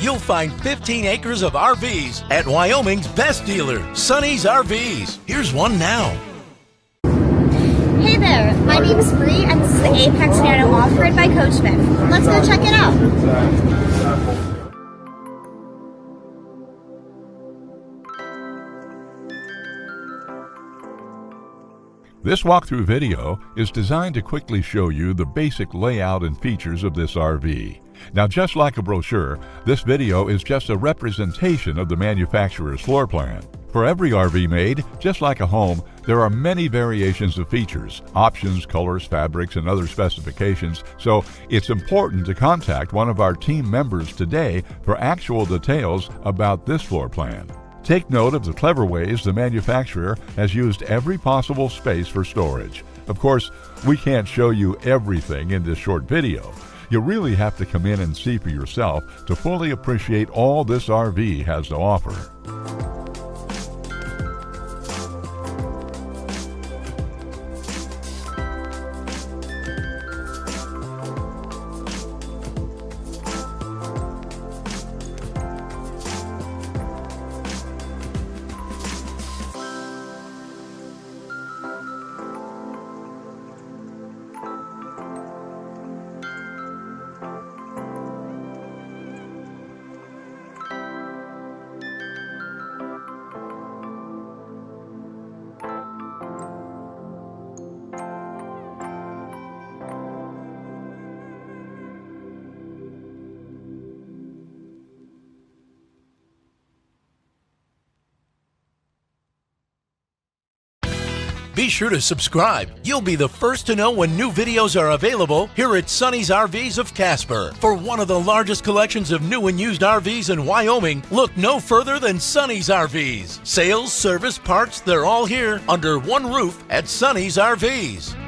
you'll find 15 acres of RVs at Wyoming's best dealer, Sonny's RVs. Here's one now. Hey there, my name is Bree, and this is the Apex Nano off-grid by Coachmen. Let's go check it out. This walkthrough video is designed to quickly show you the basic layout and features of this RV. Now, just like a brochure, this video is just a representation of the manufacturer's floor plan. For every RV made, just like a home, there are many variations of features, options, colors, fabrics, and other specifications, so it's important to contact one of our team members today for actual details about this floor plan. Take note of the clever ways the manufacturer has used every possible space for storage. Of course, we can't show you everything in this short video. You really have to come in and see for yourself to fully appreciate all this RV has to offer. Be sure to subscribe. You'll be the first to know when new videos are available here at Sonny's RVs of Casper. For one of the largest collections of new and used RVs in Wyoming, look no further than Sonny's RVs. Sales, service, parts, they're all here under one roof at Sonny's RVs.